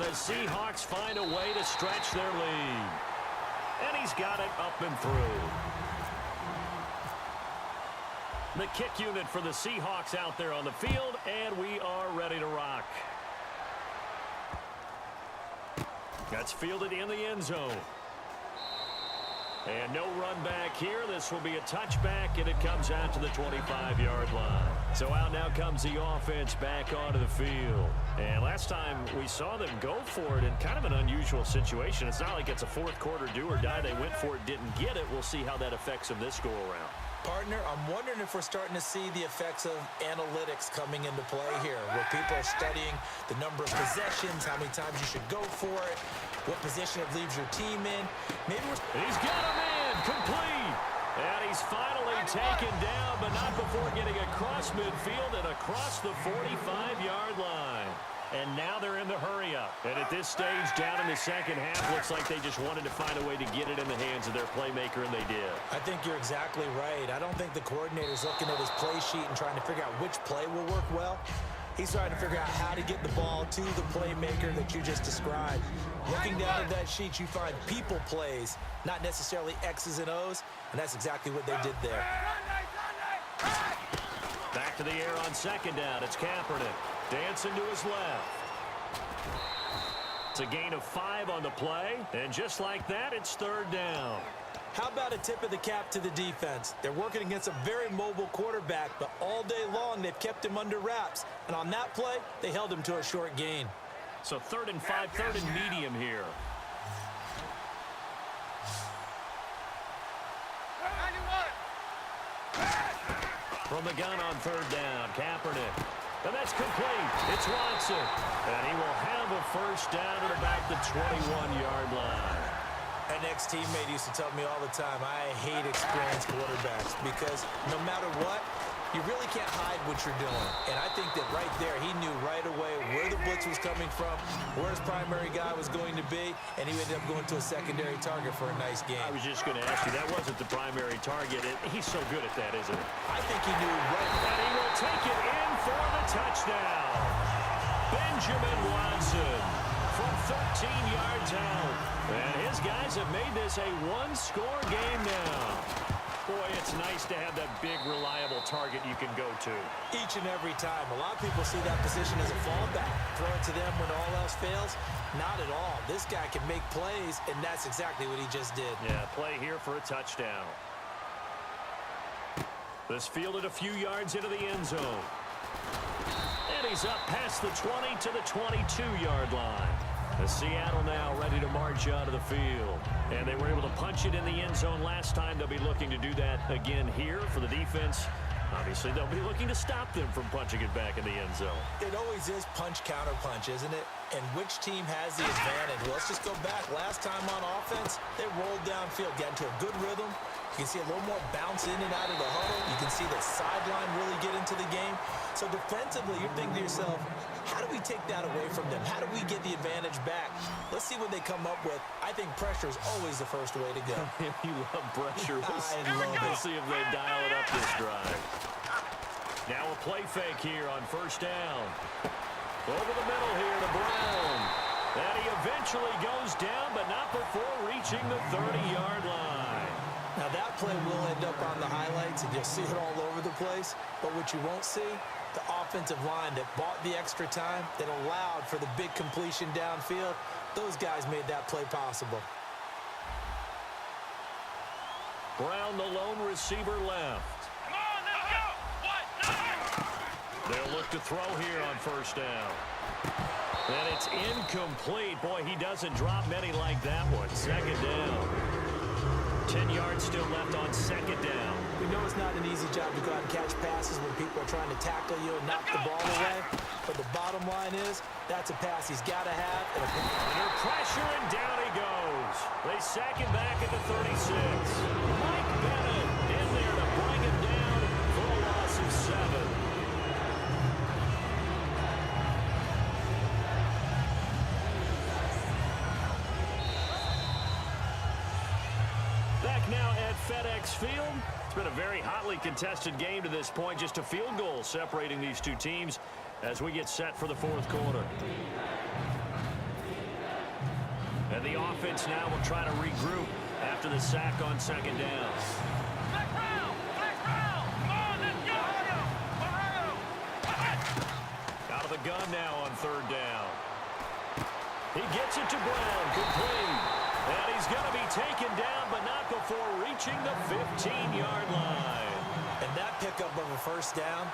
the Seahawks find a way to stretch their lead. And he's got it up and through. The kick unit for the Seahawks out there on the field, and we are ready to rock. That's fielded in the end zone. And no run back here. This will be a touchback, and it comes out to the 25-yard line. So out now comes the offense back onto the field. And last time we saw them go for it in kind of an unusual situation. It's not like it's a fourth quarter do or die. They went for it, didn't get it. We'll see how that affects them this go-around. Partner, I'm wondering if we're starting to see the effects of analytics coming into play here, where people are studying the number of possessions, how many times you should go for it, what position it leaves your team in. Maybe He's got a man complete. And he's finally taken down, but not before getting across midfield and across the 45-yard line. And now they're in the hurry-up. And at this stage, down in the second half, looks like they just wanted to find a way to get it in the hands of their playmaker, and they did. I think you're exactly right. I don't think the coordinator's looking at his play sheet and trying to figure out which play will work well. He's trying to figure out how to get the ball to the playmaker that you just described. Looking down at that sheet, you find people plays, not necessarily X's and O's, and that's exactly what they did there. Back to the air on second down. It's Kaepernick. Dancing to his left. It's a gain of 5 on the play, and just like that, it's third down. How about a tip of the cap to the defense? They're working against a very mobile quarterback, but all day long they've kept him under wraps. And on that play, they held him to a short gain. So 3rd and 5, 3rd and medium here. From the gun on 3rd down, Kaepernick. And that's complete. It's Watson. And he will have a first down at about the 21-yard line. An ex-teammate used to tell me all the time, I hate experienced quarterbacks because no matter what, you really can't hide what you're doing. And I think that right there, he knew right away where the blitz was coming from, where his primary guy was going to be, and he ended up going to a secondary target for a nice game. I was just going to ask you, that wasn't the primary target. He's so good at that, isn't he? I think he knew right. And he will take it in for the touchdown. Benjamin Watson from 13 yards out. And his guys have made this a one-score game now. Boy, it's nice to have that big, reliable target you can go to. Each and every time. A lot of people see that position as a fallback. Throw it to them when all else fails. Not at all. This guy can make plays, and that's exactly what he just did. Yeah, play here for a touchdown. This fielded a few yards into the end zone. And he's up past the 20 to the 22-yard line. As Seattle now ready to march out of the field. And they were able to punch it in the end zone last time. They'll be looking to do that again here for the defense. Obviously, they'll be looking to stop them from punching it back in the end zone. It always is punch-counter-punch, isn't it? And which team has the advantage? Well, let's just go back. Last time on offense, they rolled downfield, got into a good rhythm. You can see a little more bounce in and out of the huddle. You can see the sideline really get into the game. So defensively, you're thinking to yourself, how do we take that away from them? How do we get the advantage back? Let's see what they come up with. I think pressure is always the first way to go. You love pressure. We'll see if they dial it up this drive. Now a play fake here on first down. Over the middle here to Brown. And he eventually goes down, but not before reaching the 30-yard line. Now that play will end up on the highlights, and you'll see it all over the place. But what you won't see, the offensive line that bought the extra time, that allowed for the big completion downfield, those guys made that play possible. Brown, the lone receiver, left. Come on, let's go! What? They'll look to throw here on first down. And it's incomplete. Boy, he doesn't drop many like that one. Second down. 10 yards still left on second down. We know it's not an easy job to go out and catch passes when people are trying to tackle you and knock the ball away. But the bottom line is, that's a pass he's got to have. Under pressure, and down he goes. They sack him back at the 36. Mike Bennett in there to bring him down for a loss of 7. Back now at FedEx Field. It's been a very hotly contested game to this point. Just a field goal separating these two teams as we get set for the fourth quarter. And the offense now will try to regroup after the sack on second down. Black Brown! Black Brown! Come on, let's go! Out of the gun now on third down. He gets it to Brown, complete. And he's going to be taken down, but not before reaching the 15-yard line. And that pickup of a first down,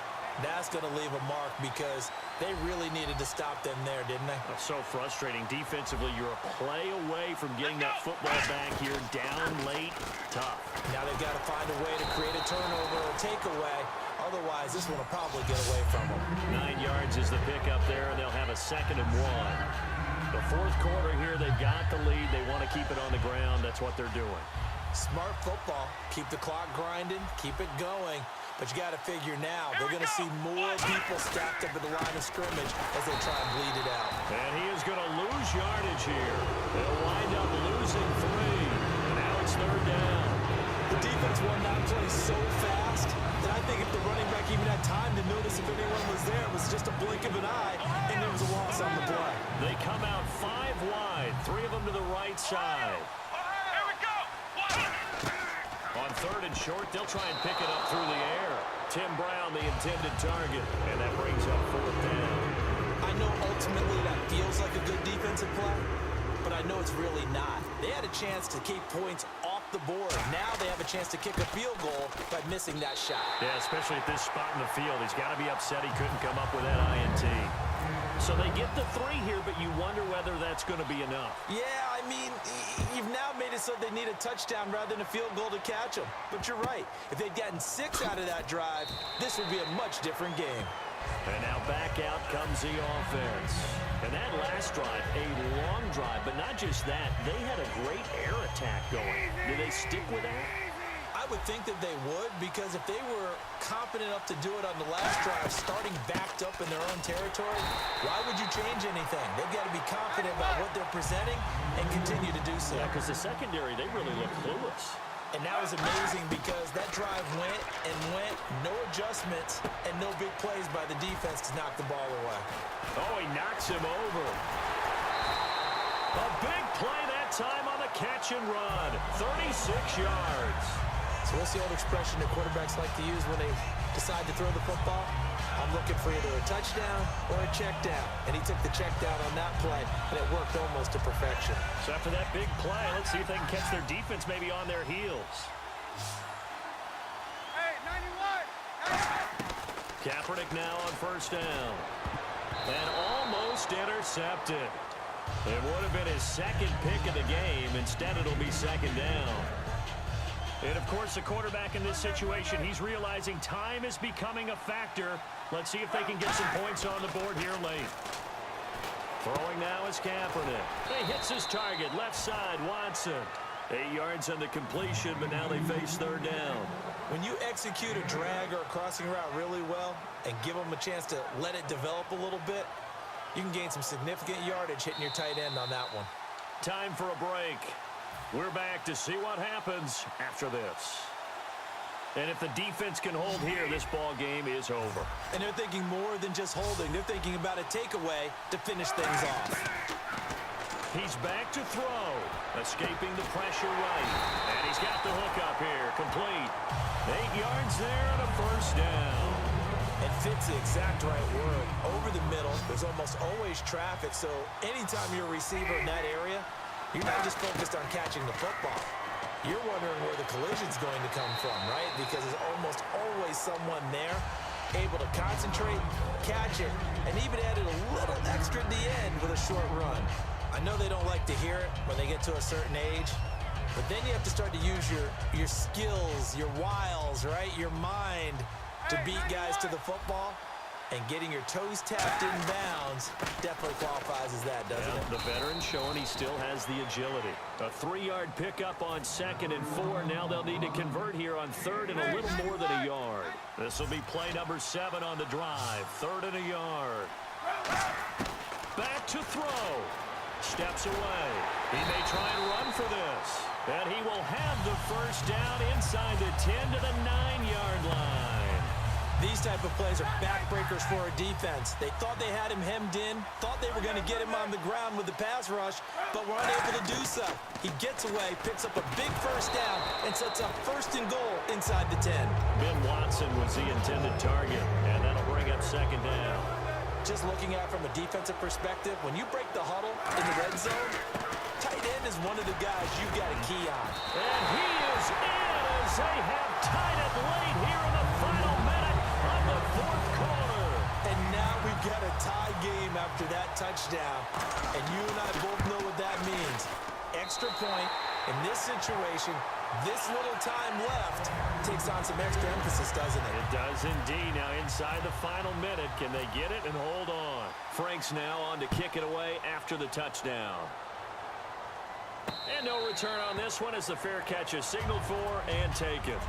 that's going to leave a mark because they really needed to stop them there, didn't they? That's so frustrating. Defensively, you're a play away from getting that football back here, down late, tough. Now they've got to find a way to create a turnover or takeaway. Otherwise, this one will probably get away from them. 9 yards is the pickup there, and they'll have a 2nd and 1. The fourth quarter here, they've got the lead. They want to keep it on the ground. That's what they're doing. Smart football. Keep the clock grinding. Keep it going. But you got to figure now, they're going to see more people stacked up at the line of scrimmage as they try and bleed it out. And he is going to lose yardage here. They'll wind up losing 3. And now it's third down. The defense won that play so fast that I think if the running back even had time to notice if anyone was there, it was just a blink of an eye, and there was a loss on the play. They come out 5 wide, 3 of them to the right side. Here we go! On third and short, they'll try and pick it up through the air. Tim Brown, the intended target, and that brings up fourth down. I know ultimately that feels like a good defensive play, but I know it's really not. They had a chance to keep points off the board. Now they have a chance to kick a field goal by missing that shot. Yeah, especially at this spot in the field. He's got to be upset he couldn't come up with that INT. So they get the 3 here, but you wonder whether that's going to be enough. Yeah, I mean, you've now made it so they need a touchdown rather than a field goal to catch them. But you're right. If they'd gotten 6 out of that drive, this would be a much different game. And now back out comes the offense. And that last drive, a long drive, but not just that. They had a great air attack going. Do they stick with that? I would think that they would, because if they were confident enough to do it on the last drive, starting backed up in their own territory, why would you change anything? They've got to be confident about what they're presenting and continue to do so. Yeah, because the secondary, they really look clueless. And that was amazing because that drive went and went, no adjustments, and no big plays by the defense to knock the ball away. Oh, he knocks him over. A big play that time on the catch and run. 36 yards. So what's the old expression that quarterbacks like to use when they decide to throw the football? I'm looking for either a touchdown or a check down. And he took the check down on that play, and it worked almost to perfection. So after that big play, let's see if they can catch their defense maybe on their heels. Hey, 91! Kaepernick now on first down. And almost intercepted. It would have been his 2nd pick of the game. Instead, it'll be 2nd down. And, of course, the quarterback in this situation, he's realizing time is becoming a factor. Let's see if they can get some points on the board here late. Throwing now is Kaepernick. He hits his target, left side, Watson. 8 yards on the completion, but now they face third down. When you execute a drag or a crossing route really well and give them a chance to let it develop a little bit, you can gain some significant yardage hitting your tight end on that one. Time for a break. We're back to see what happens after this. And if the defense can hold here, this ball game is over. And they're thinking more than just holding. They're thinking about a takeaway to finish things off. He's back to throw, escaping the pressure right. And he's got the hook up here, complete. 8 yards there and a first down. It fits the exact right word. Over the middle, there's almost always traffic, so anytime you're a receiver in that area, you're not just focused on catching the football. You're wondering where the collision's going to come from, right? Because there's almost always someone there able to concentrate, catch it, and even added a little extra at the end with a short run. I know they don't like to hear it when they get to a certain age, but then you have to start to use your skills, your wiles, right? Your mind to beat guys to the football. And getting your toes tapped in bounds definitely qualifies as that, doesn't it? The veteran showing he still has the agility. A 3-yard pickup on 2nd and 4. Now they'll need to convert here on 3rd and a little more than a yard. This will be play number 7 on the drive. 3rd and a yard. Back to throw. Steps away. He may try and run for this. And he will have the first down inside the 10 to the 9-yard line. These type of plays are backbreakers for a defense. They thought they had him hemmed in, thought they were going to get him on the ground with the pass rush, but were unable to do so. He gets away, picks up a big first down, and sets up 1st and goal inside the 10. Ben Watson was the intended target, and that'll bring up 2nd down. Just looking at it from a defensive perspective, when you break the huddle in the red zone, tight end is one of the guys you've got a key on. And he is in as they have tied it late here in the final minute of the 4th quarter. And now we've got a tie game after that touchdown. And you and I both know what that means. Extra point in this situation, this little time left takes on some extra emphasis, doesn't it? It does indeed. Now inside the final minute, can they get it and hold on? Frank's now on to kick it away after the touchdown. And no return on this one as the fair catch is signaled for and taken.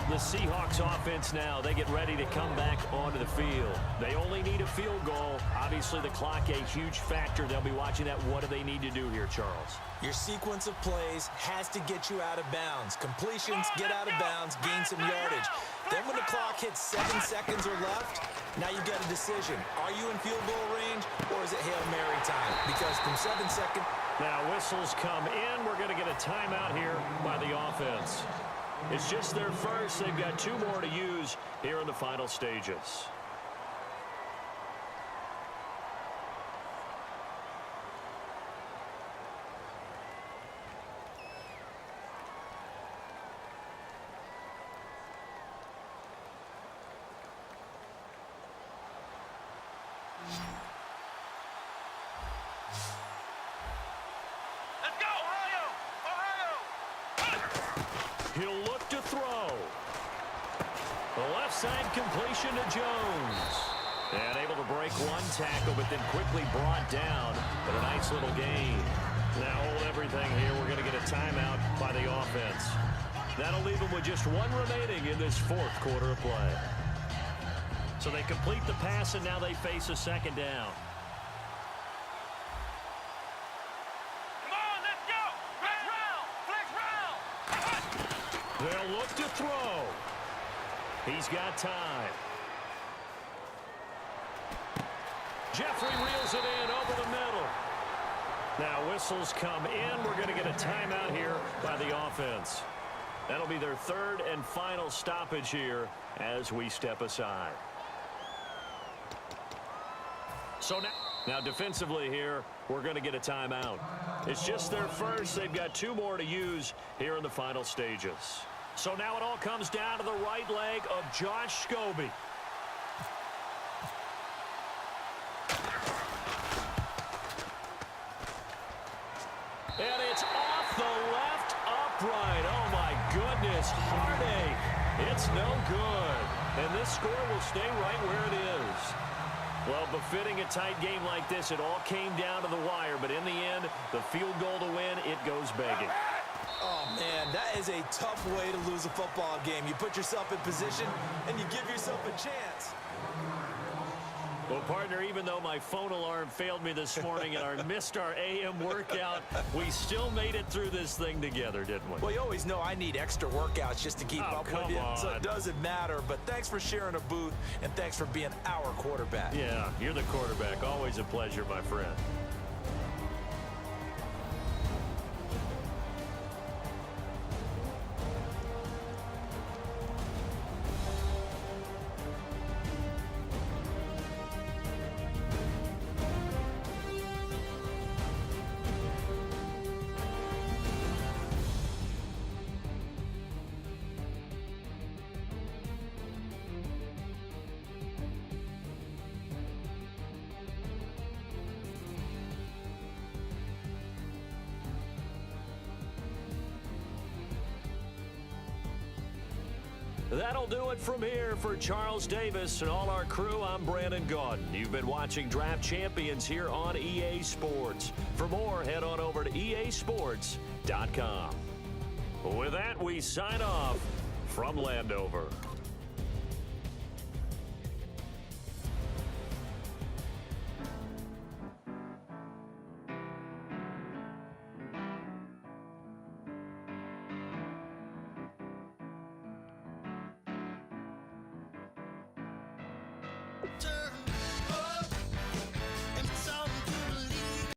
The Seahawks offense now, they get ready to come back onto the field. They only need a field goal. Obviously the clock a huge factor. They'll be watching that. What do they need to do here, Charles? Your sequence of plays has to get you out of bounds. Completions, get out of bounds, gain some yardage. Then when the clock hits 7 seconds or left, now you've got a decision. Are you in field goal range or is it Hail Mary time? Because from 7 seconds... Now whistles come in. We're going to get a timeout here by the offense. It's just their first. They've got 2 more to use here in the final stages. Let's go, Ohio! Ohio! He'll look to throw. The left side completion to Jones. And able to break one tackle, but then quickly brought down. But a nice little gain. Now hold everything here. We're going to get a timeout by the offense. That'll leave them with just 1 remaining in this 4th quarter of play. So they complete the pass, and now they face a 2nd down. Come on, let's go! Flex round! Flex round! They'll look to throw. He's got time. Jeffrey reels it in over the middle. Now whistles come in. We're going to get a timeout here by the offense. That'll be their 3rd and final stoppage here as we step aside. So now defensively here, we're going to get a timeout. It's just their first. They've got 2 more to use here in the final stages. So now it all comes down to the right leg of Josh Scobie. And it's off the left upright. Oh, my goodness. Heartache. It's no good. And this score will stay right where it is. Well, befitting a tight game like this, it all came down to the wire. But in the end, the field goal to win, it goes begging. Oh, man, that is a tough way to lose a football game. You put yourself in position, and you give yourself a chance. Well, partner, even though my phone alarm failed me this morning and I missed our AM workout, we still made it through this thing together, didn't we? Well, you always know I need extra workouts just to keep up with come you, on. so it doesn't matter. But thanks for sharing a booth, and thanks for being our quarterback. Yeah, you're the quarterback. Always a pleasure, my friend. That'll do it from here for Charles Davis and all our crew. I'm Brandon Gaudin. You've been watching Draft Champions here on EA Sports. For more, head on over to easports.com. With that, we sign off from Landover.